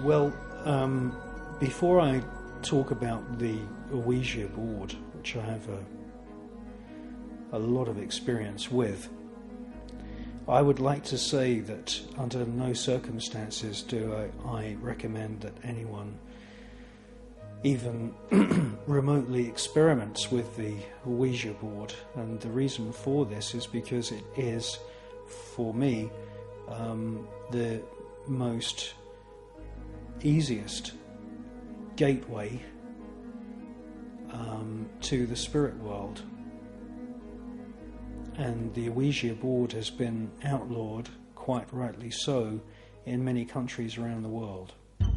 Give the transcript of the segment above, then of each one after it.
Well, before I talk about the Ouija board, which I have a lot of experience with, I would like to say that under no circumstances do I recommend that anyone even remotely experiments with the Ouija board. And the reason for this is because it is, for me, the most easiest gateway to the spirit world. And the Ouija board has been outlawed, quite rightly so, in many countries around the world. But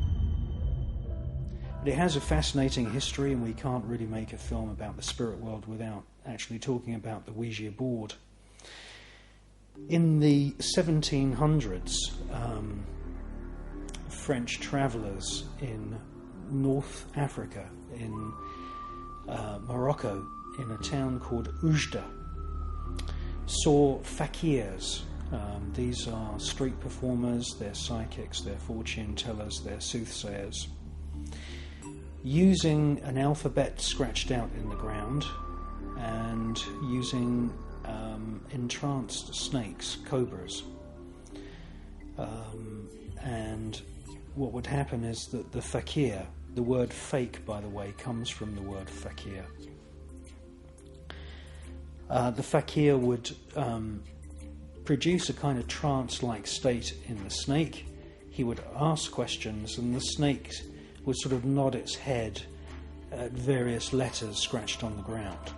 it has a fascinating history, and we can't really make a film about the spirit world without actually talking about the Ouija board. In the 1700s, French travellers in North Africa, in Morocco, in a town called Oujda, saw fakirs. These are street performers, they're psychics, they're fortune tellers, they're soothsayers, using an alphabet scratched out in the ground and using entranced snakes, cobras. And what would happen is that the fakir, the word fake, by the way, comes from the word fakir. The fakir would produce a kind of trance-like state in the snake. He would ask questions, and the snake would sort of nod its head at various letters scratched on the ground.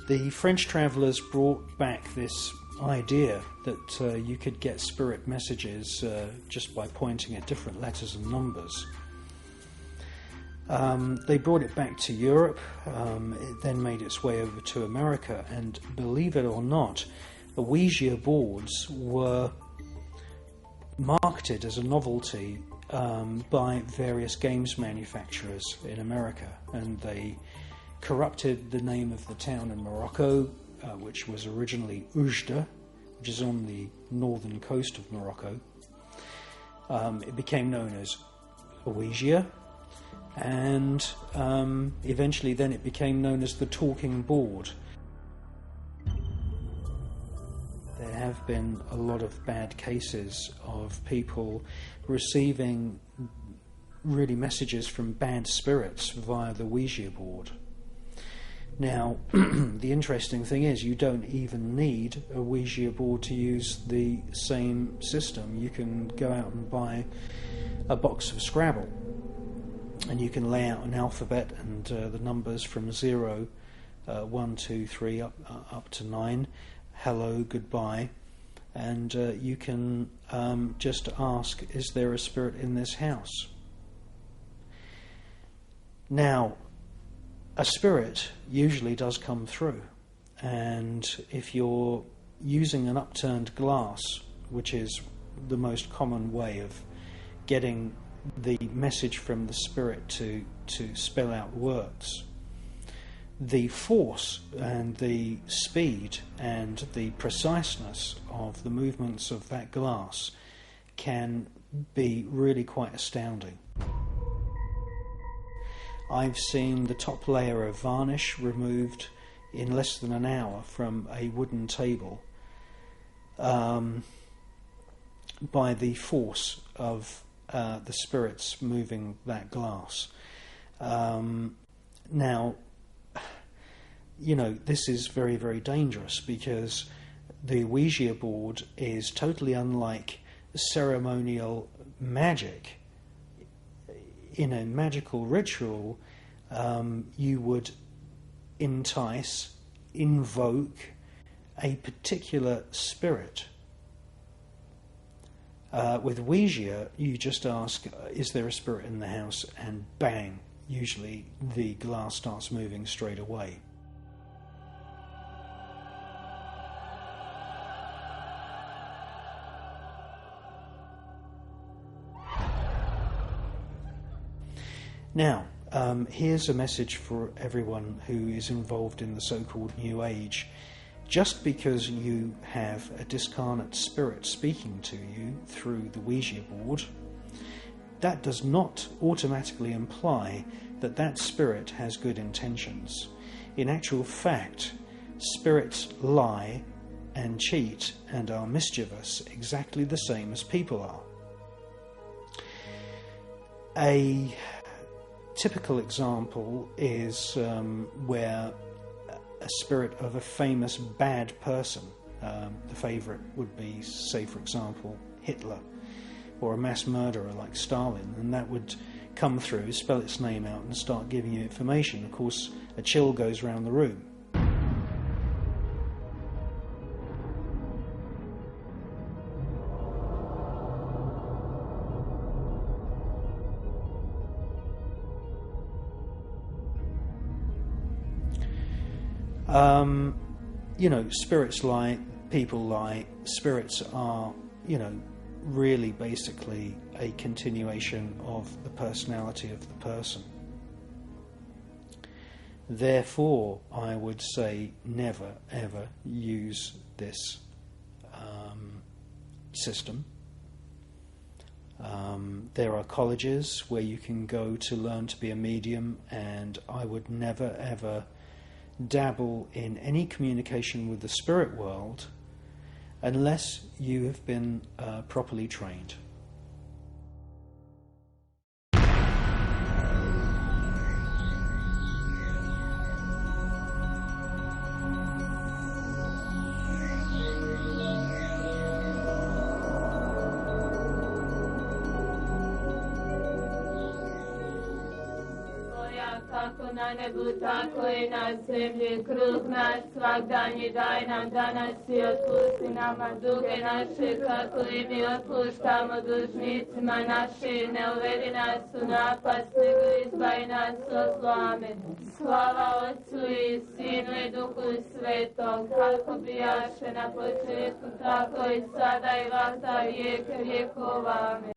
The French travellers brought back this idea that you could get spirit messages just by pointing at different letters and numbers. They brought it back to Europe. It then made its way over to America, and believe it or not, the Ouija boards were marketed as a novelty by various games manufacturers in America, and they corrupted the name of the town in Morocco, which was originally Oujda, which is on the northern coast of Morocco. It became known as Ouija, and eventually then it became known as the talking board. There have been a lot of bad cases of people receiving really messages from bad spirits via the Ouija board. Now, the interesting thing is you don't even need a Ouija board to use the same system. You can go out and buy a box of Scrabble, and you can lay out an alphabet and the numbers from 0, 1, 2, 3 up to 9, hello, goodbye, and you can just ask, is there a spirit in this house? Now, a spirit usually does come through, and if you're using an upturned glass, which is the most common way of getting the message from the spirit to spell out words, the force and the speed and the preciseness of the movements of that glass can be really quite astounding. I've seen the top layer of varnish removed in less than an hour from a wooden table by the force of the spirits moving that glass. Now, you know, this is very, very dangerous, because the Ouija board is totally unlike ceremonial magic. In a magical ritual, you would entice, invoke a particular spirit. With Ouija, you just ask, is there a spirit in the house? And bang, usually the glass starts moving straight away. Now, here's a message for everyone who is involved in the so-called New Age. Just because you have a discarnate spirit speaking to you through the Ouija board, that does not automatically imply that that spirit has good intentions. In actual fact, spirits lie and cheat and are mischievous exactly the same as people are. A typical example is where a spirit of a famous bad person, the favourite would be, say for example, Hitler, or a mass murderer like Stalin, and that would come through, spell its name out and start giving you information. Of course, a chill goes round the room. Spirits lie, people lie. Spirits are, really basically a continuation of the personality of the person. Therefore, I would say never ever use this system. There are colleges where you can go to learn to be a medium, and I would never ever dabble in any communication with the spirit world unless you have been properly trained. Kako na nebu, tako i na zemlji, kruh naš svagdanji daj nam danas i otpusti nama duge naše, kako i mi otpuštamo dužnicima našim, ne uvedi nas u napast, nego izbavi nas od zla. Amen. Slava Otcu i Sinu i Duhu Svetom, kako bijaše na početku, tako i sada i vata vijeke vjekova. Amen.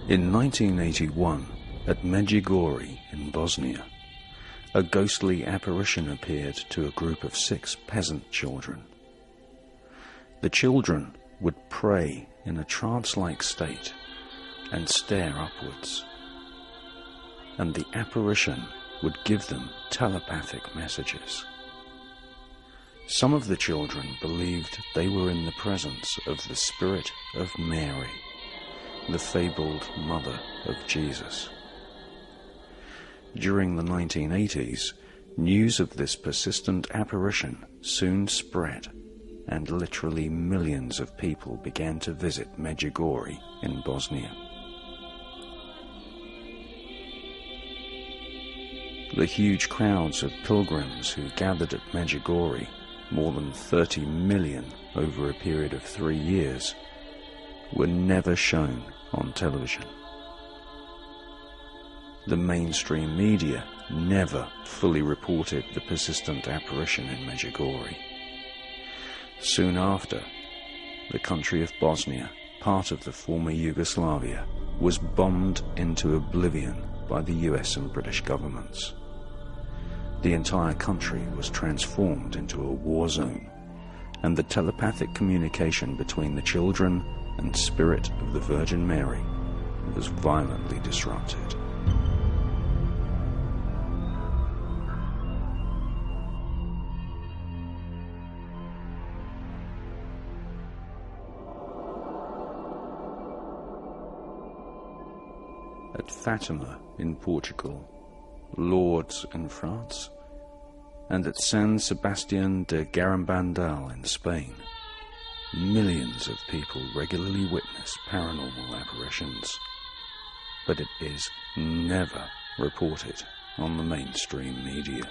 In 1981, at Medjugorje in Bosnia, a ghostly apparition appeared to a group of 6 peasant children. The children would pray in a trance-like state and stare upwards, and the apparition would give them telepathic messages. Some of the children believed they were in the presence of the spirit of Mary, the fabled mother of Jesus. During the 1980s, news of this persistent apparition soon spread, and literally millions of people began to visit Medjugorje in Bosnia. The huge crowds of pilgrims who gathered at Medjugorje, more than 30 million over a period of 3 years, were never shown on television. The mainstream media never fully reported the persistent apparition in Medjugorje. Soon after, the country of Bosnia, part of the former Yugoslavia, was bombed into oblivion by the US and British governments. The entire country was transformed into a war zone, and the telepathic communication between the children and spirit of the Virgin Mary was violently disrupted. At Fatima in Portugal, Lourdes in France, and at San Sebastian de Garambandal in Spain, millions of people regularly witness paranormal apparitions, but it is never reported on the mainstream media.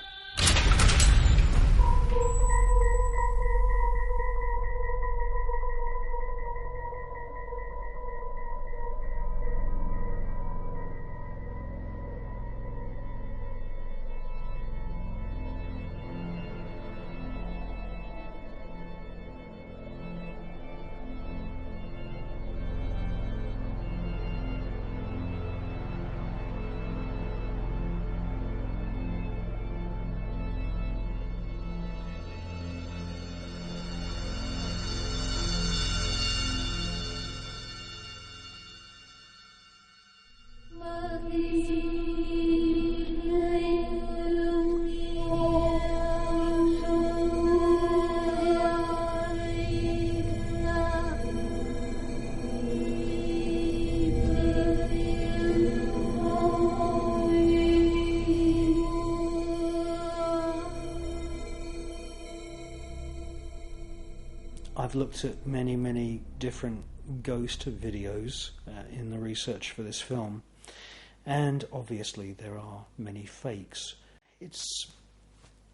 I've looked at many different ghost videos in the research for this film, and obviously there are many fakes. It's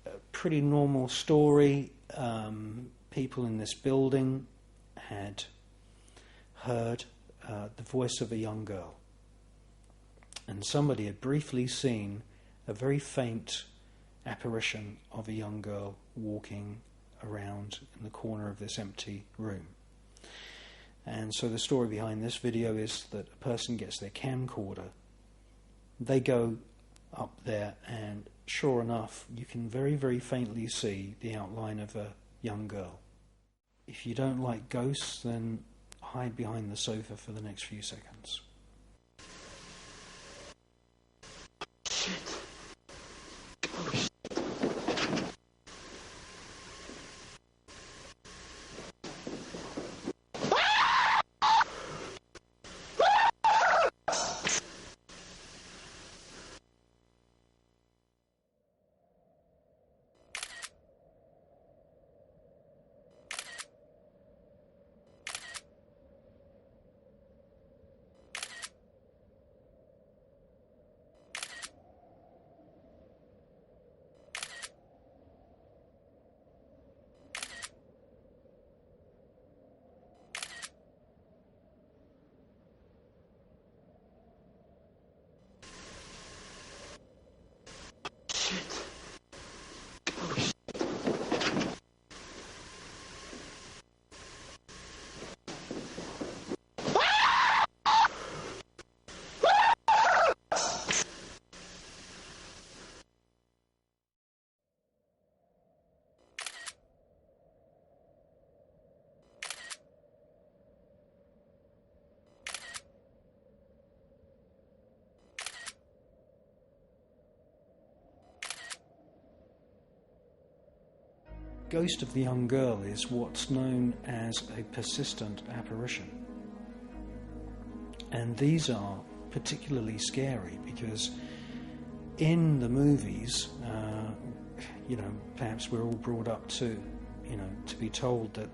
a pretty normal story. People in this building had heard the voice of a young girl, and somebody had briefly seen a very faint apparition of a young girl walking around in the corner of this empty room. And so the story behind this video is that a person gets their camcorder, they go up there, and sure enough you can very faintly see the outline of a young girl. If you don't like ghosts, then hide behind the sofa for the next few seconds. Ghost of the young girl is what's known as a persistent apparition. And these are particularly scary because in the movies, perhaps we're all brought up to be told that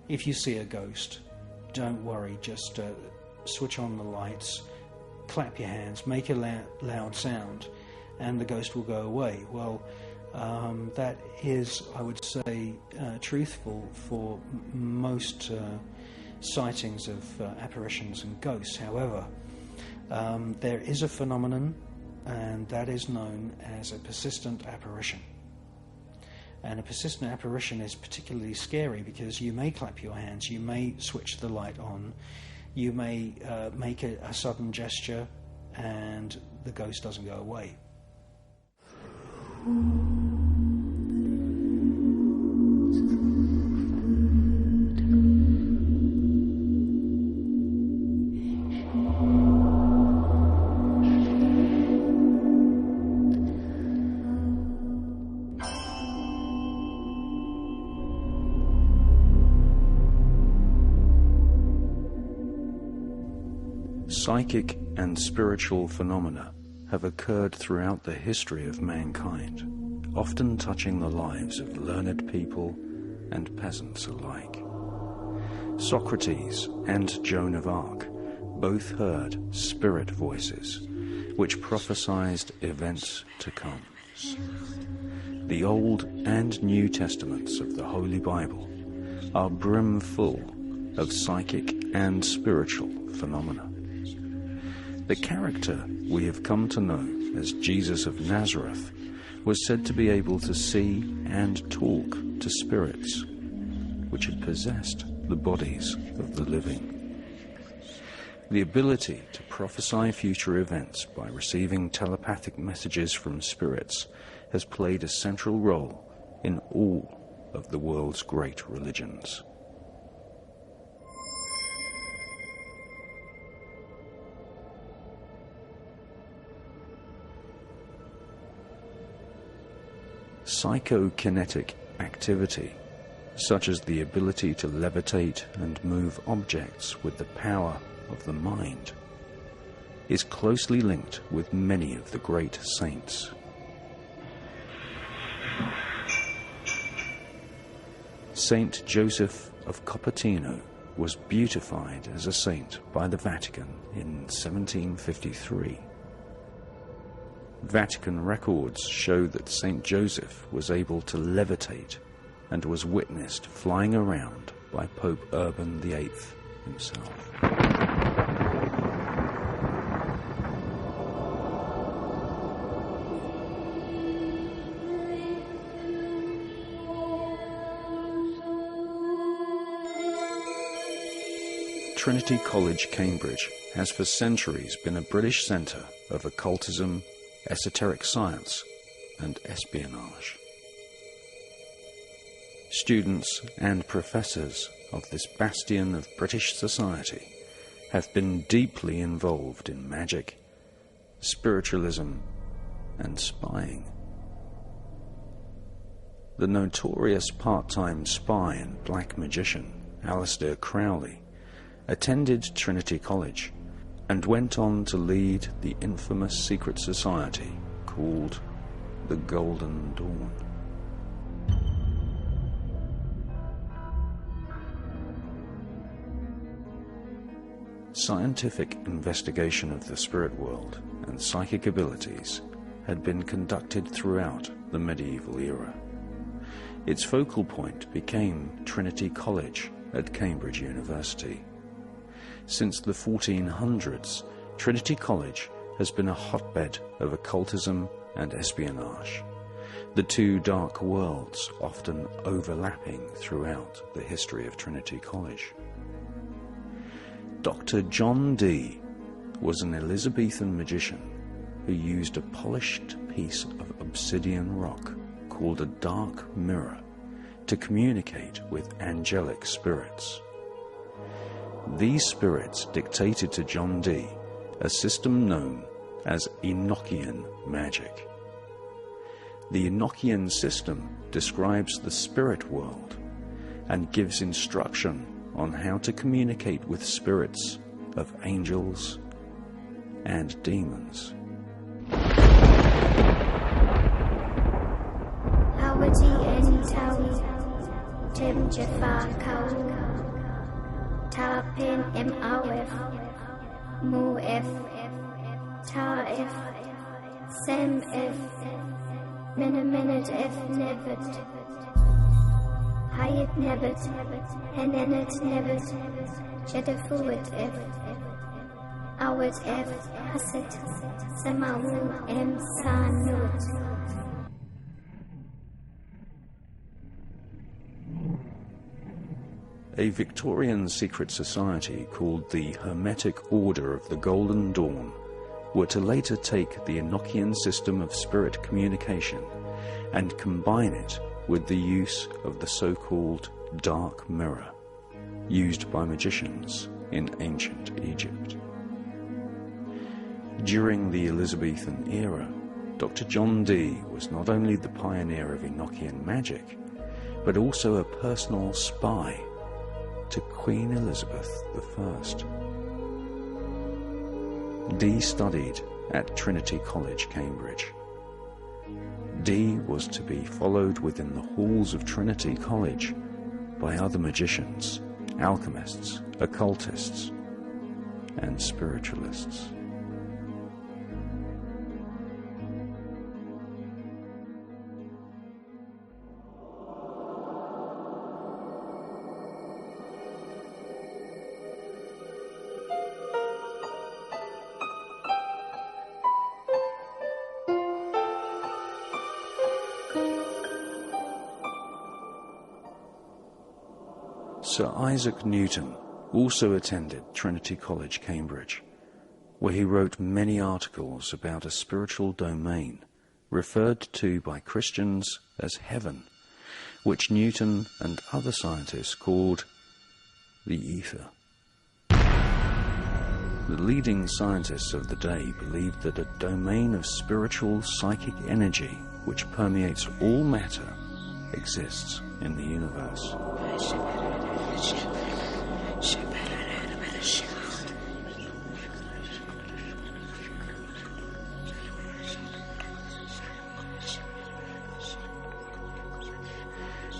if you see a ghost, don't worry, just switch on the lights, clap your hands, make a loud sound, and the ghost will go away. Well, that is, I would say, truthful for most sightings of apparitions and ghosts. However, there is a phenomenon, and that is known as a persistent apparition. And a persistent apparition is particularly scary because you may clap your hands, you may switch the light on, you may make a sudden gesture, and the ghost doesn't go away. Psychic and spiritual phenomena have occurred throughout the history of mankind, often touching the lives of learned people and peasants alike. Socrates and Joan of Arc both heard spirit voices which prophesied events to come. The Old and New Testaments of the Holy Bible are brimful of psychic and spiritual phenomena. The character we have come to know as Jesus of Nazareth was said to be able to see and talk to spirits, which had possessed the bodies of the living. The ability to prophesy future events by receiving telepathic messages from spirits has played a central role in all of the world's great religions. Psychokinetic activity, such as the ability to levitate and move objects with the power of the mind, is closely linked with many of the great saints. Saint Joseph of Cupertino was beatified as a saint by the Vatican in 1753. Vatican records show that Saint Joseph was able to levitate and was witnessed flying around by Pope Urban VIII himself. Trinity College, Cambridge, has for centuries been a British centre of occultism, esoteric science, and espionage. Students and professors of this bastion of British society have been deeply involved in magic, spiritualism, and spying. The notorious part-time spy and black magician, Aleister Crowley, attended Trinity College and went on to lead the infamous secret society called the Golden Dawn. Scientific investigation of the spirit world and psychic abilities had been conducted throughout the medieval era. Its focal point became Trinity College at Cambridge University. Since the 1400s, Trinity College has been a hotbed of occultism and espionage, the two dark worlds often overlapping throughout the history of Trinity College. Dr. John Dee was an Elizabethan magician who used a polished piece of obsidian rock called a dark mirror to communicate with angelic spirits. These spirits dictated to John Dee a system known as Enochian magic. The Enochian system describes the spirit world and gives instruction on how to communicate with spirits of angels and demons. Tarpin M-Awif, Mu-F, Ta-F, Sam-F, Miniminit-F, Nevet, Hayat-Nevet, Henenet-Nevet, Jedefuit-F, Awit-F, Hasit, Samawu-M-Sa-Nut. A Victorian secret society called the Hermetic Order of the Golden Dawn were to later take the Enochian system of spirit communication and combine it with the use of the so-called dark mirror, used by magicians in ancient Egypt. During the Elizabethan era, Dr. John Dee was not only the pioneer of Enochian magic, but also a personal spy to Queen Elizabeth I. Dee studied at Trinity College, Cambridge. Dee was to be followed within the halls of Trinity College by other magicians, alchemists, occultists, and spiritualists. Sir Isaac Newton also attended Trinity College, Cambridge, where he wrote many articles about a spiritual domain referred to by Christians as heaven, which Newton and other scientists called the ether. The leading scientists of the day believed that a domain of spiritual psychic energy which permeates all matter, exists in the universe.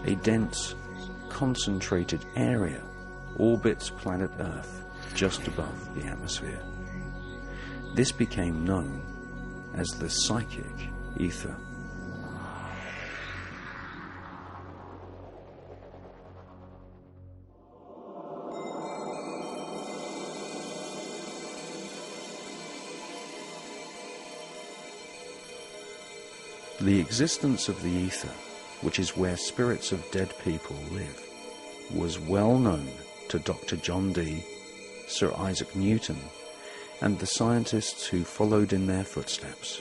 A dense, concentrated area orbits planet Earth just above the atmosphere. This became known as the psychic ether. The existence of the ether, which is where spirits of dead people live, was well known to Dr. John Dee, Sir Isaac Newton, and the scientists who followed in their footsteps.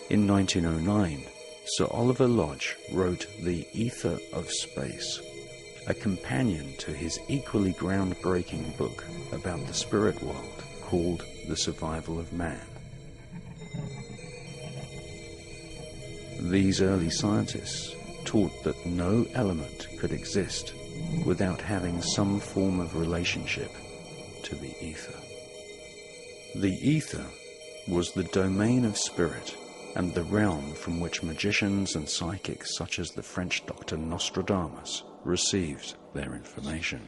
In 1909, Sir Oliver Lodge wrote The Ether of Space, a companion to his equally groundbreaking book about the spirit world called The Survival of Man. These early scientists taught that no element could exist without having some form of relationship to the ether. The ether was the domain of spirit and the realm from which magicians and psychics such as the French Dr. Nostradamus received their information.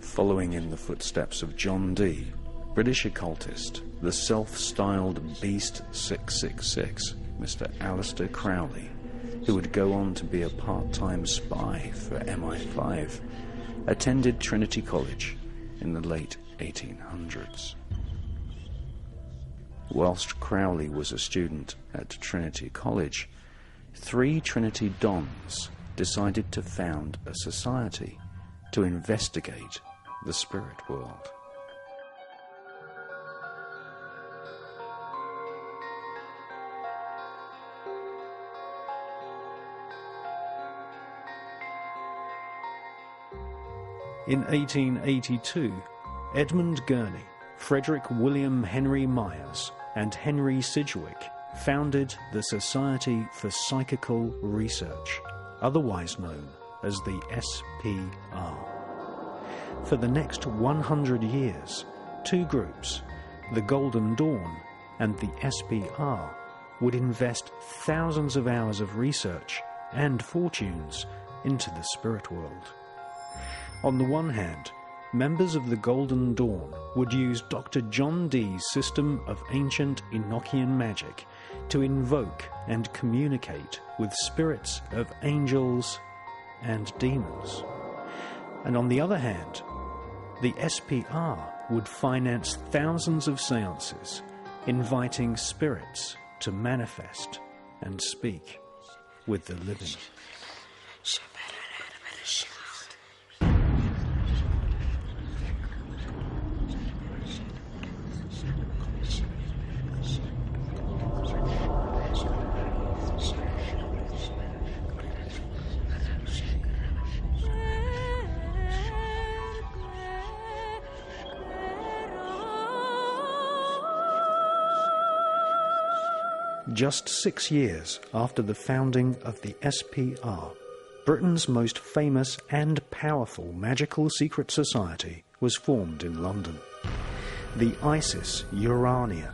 Following in the footsteps of John Dee, British occultist, the self-styled Beast 666, Mr. Aleister Crowley, who would go on to be a part-time spy for MI5, attended Trinity College in the late 1800s. Whilst Crowley was a student at Trinity College, 3 Trinity Dons decided to found a society to investigate the spirit world. In 1882, Edmund Gurney, Frederick William Henry Myers, and Henry Sidgwick founded the Society for Psychical Research, otherwise known as the SPR. For the next 100 years, 2 groups, the Golden Dawn and the SPR, would invest thousands of hours of research and fortunes into the spirit world. On the one hand, members of the Golden Dawn would use Dr. John Dee's system of ancient Enochian magic to invoke and communicate with spirits of angels and demons. And on the other hand, the SPR would finance thousands of seances, inviting spirits to manifest and speak with the living. Just 6 years after the founding of the SPR, Britain's most famous and powerful magical secret society was formed in London. The Isis Urania,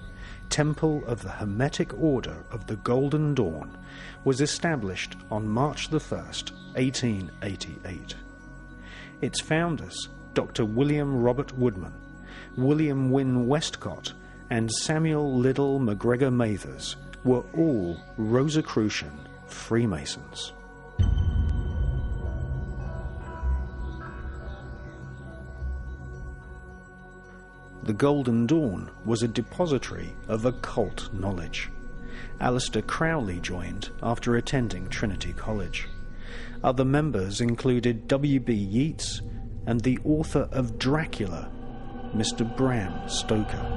Temple of the Hermetic Order of the Golden Dawn, was established on March the 1st, 1888. Its founders, Dr. William Robert Woodman, William Wynne Westcott, and Samuel Liddell MacGregor Mathers, were all Rosicrucian Freemasons. The Golden Dawn was a depository of occult knowledge. Aleister Crowley joined after attending Trinity College. Other members included W.B. Yeats and the author of Dracula, Mr. Bram Stoker.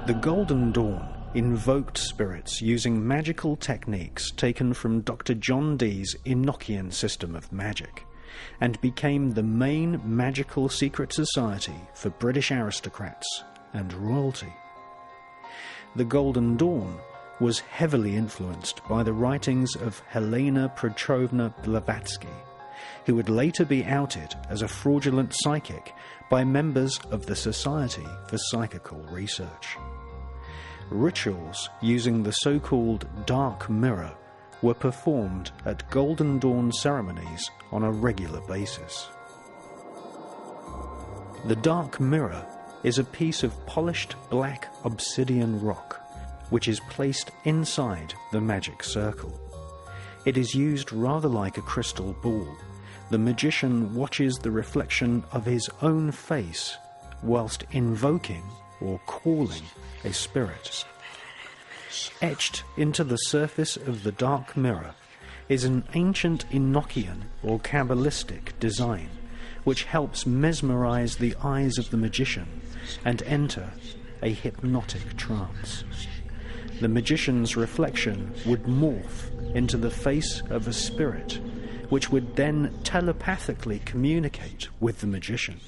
The Golden Dawn invoked spirits using magical techniques taken from Dr. John Dee's Enochian system of magic, and became the main magical secret society for British aristocrats and royalty. The Golden Dawn was heavily influenced by the writings of Helena Petrovna Blavatsky, who would later be outed as a fraudulent psychic by members of the Society for Psychical Research. Rituals using the so-called Dark Mirror were performed at Golden Dawn ceremonies on a regular basis. The Dark Mirror is a piece of polished black obsidian rock which is placed inside the magic circle. It is used rather like a crystal ball. The magician watches the reflection of his own face whilst invoking or calling a spirit. Etched into the surface of the Dark Mirror is an ancient Enochian or Kabbalistic design which helps mesmerize the eyes of the magician and enter a hypnotic trance. The magician's reflection would morph into the face of a spirit, which would then telepathically communicate with the magician.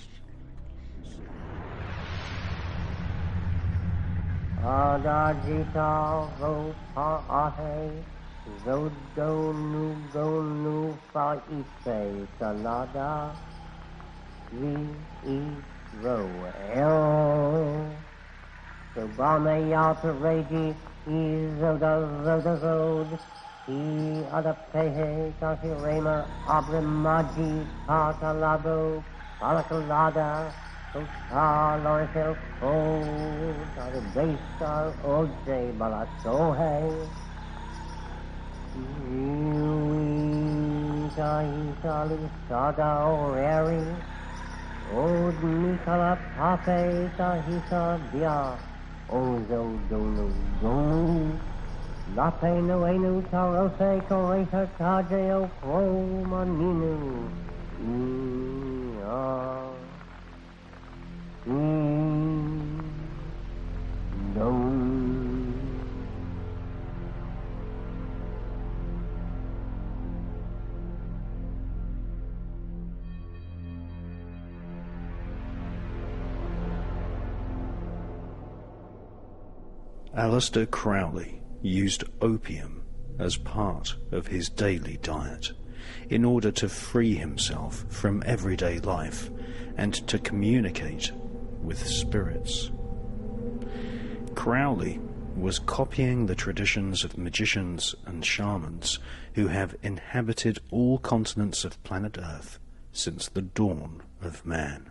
Aleister Crowley used opium as part of his daily diet in order to free himself from everyday life and to communicate with spirits. Crowley was copying the traditions of magicians and shamans who have inhabited all continents of planet Earth since the dawn of man.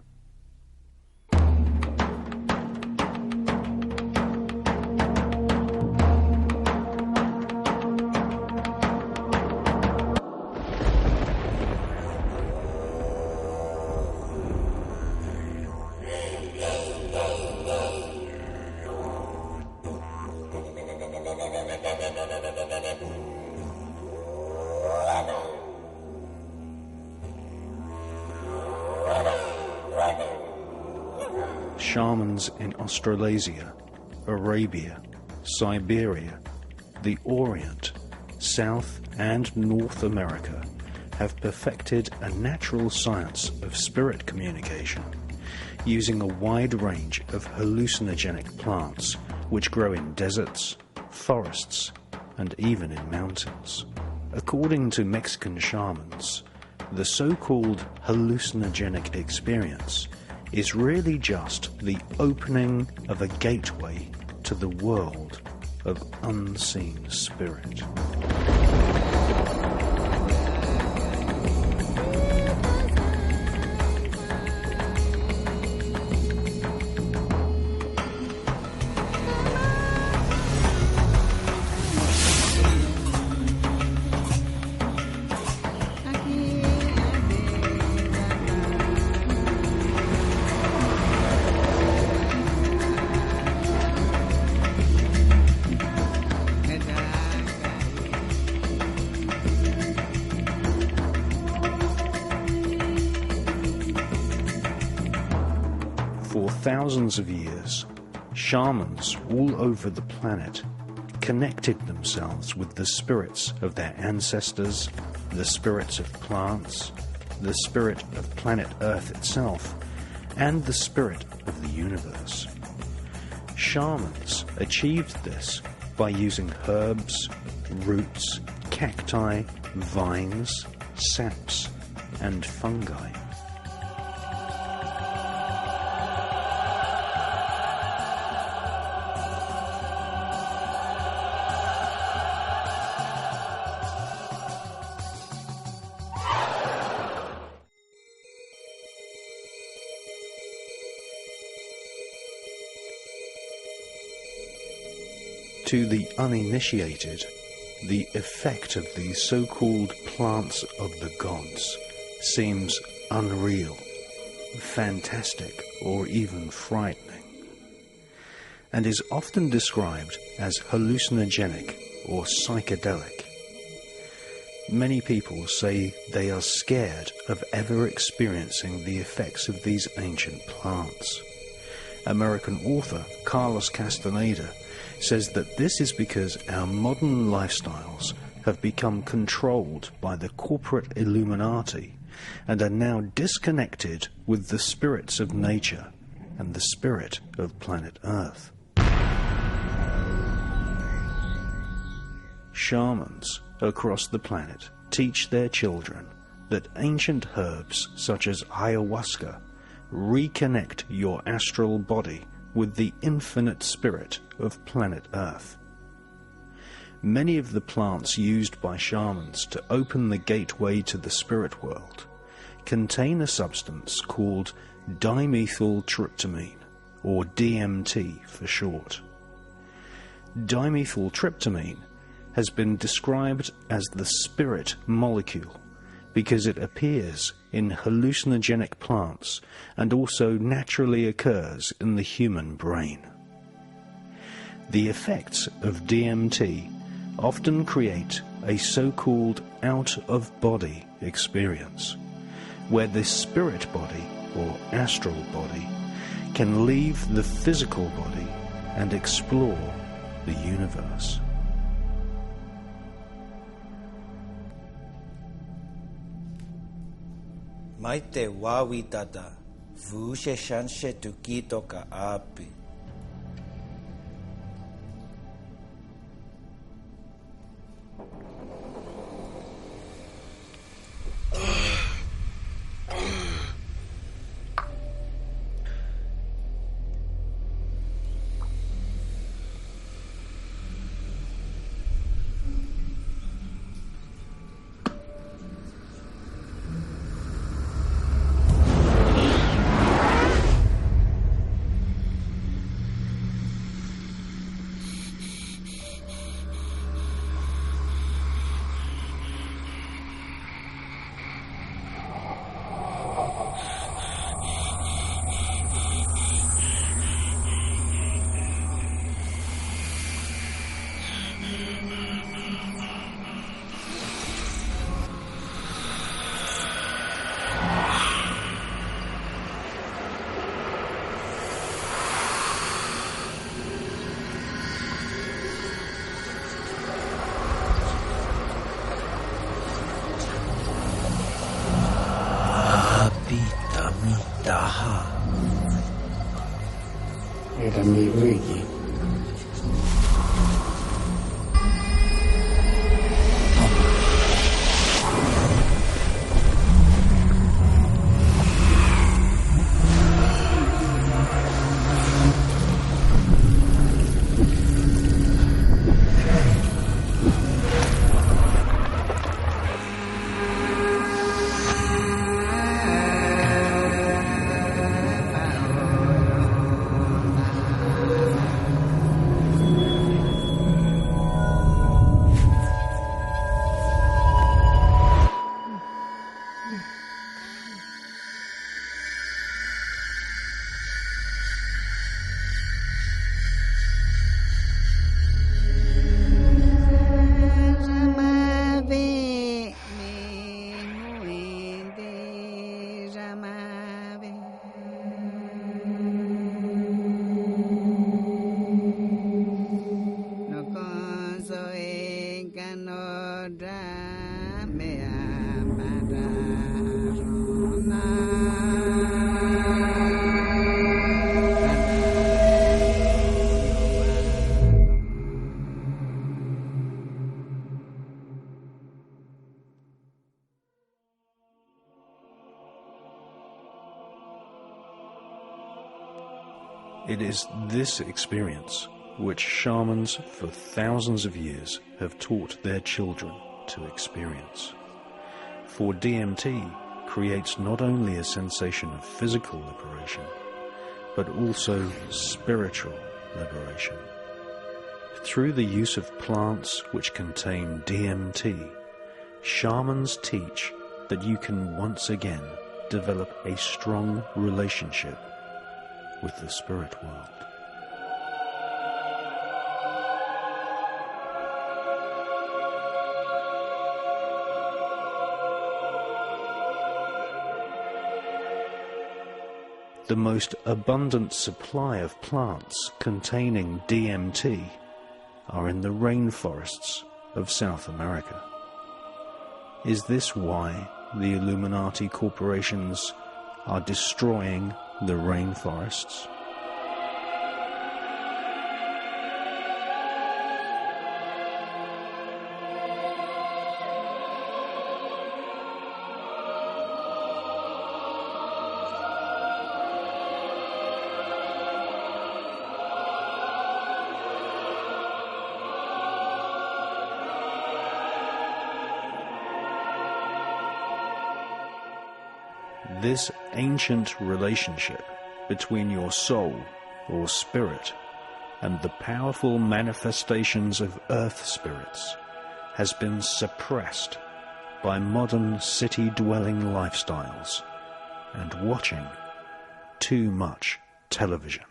Shamans in Australasia, Arabia, Siberia, the Orient, South and North America have perfected a natural science of spirit communication using a wide range of hallucinogenic plants which grow in deserts, forests, and even in mountains. According to Mexican shamans, the so-called hallucinogenic experience is really just the opening of a gateway to the world of unseen spirit. For thousands of years, shamans all over the planet connected themselves with the spirits of their ancestors, the spirits of plants, the spirit of planet Earth itself, and the spirit of the universe. Shamans achieved this by using herbs, roots, cacti, vines, saps, and fungi. To the uninitiated, the effect of these so-called plants of the gods seems unreal, fantastic, or even frightening, and is often described as hallucinogenic or psychedelic. Many people say they are scared of ever experiencing the effects of these ancient plants. American author Carlos Castaneda says that this is because our modern lifestyles have become controlled by the corporate Illuminati and are now disconnected with the spirits of nature and the spirit of planet Earth. Shamans across the planet teach their children that ancient herbs such as ayahuasca reconnect your astral body with the infinite spirit of planet Earth. Many of the plants used by shamans to open the gateway to the spirit world contain a substance called dimethyltryptamine, or DMT for short. Dimethyltryptamine has been described as the spirit molecule because it appears in hallucinogenic plants and also naturally occurs in the human brain. The effects of DMT often create a so-called out-of-body experience, where the spirit body, or astral body, can leave the physical body and explore the universe. Maite wawitata, vushe shanshe tukito ka api. Era mi wiki. It is this experience which shamans for thousands of years have taught their children to experience. For DMT creates not only a sensation of physical liberation, but also spiritual liberation. Through the use of plants which contain DMT, shamans teach that you can once again develop a strong relationship with the spirit world. The most abundant supply of plants containing DMT are in the rainforests of South America. Is this why the Illuminati corporations are destroying the rainforests? This ancient relationship between your soul or spirit and the powerful manifestations of earth spirits has been suppressed by modern city-dwelling lifestyles and watching too much television.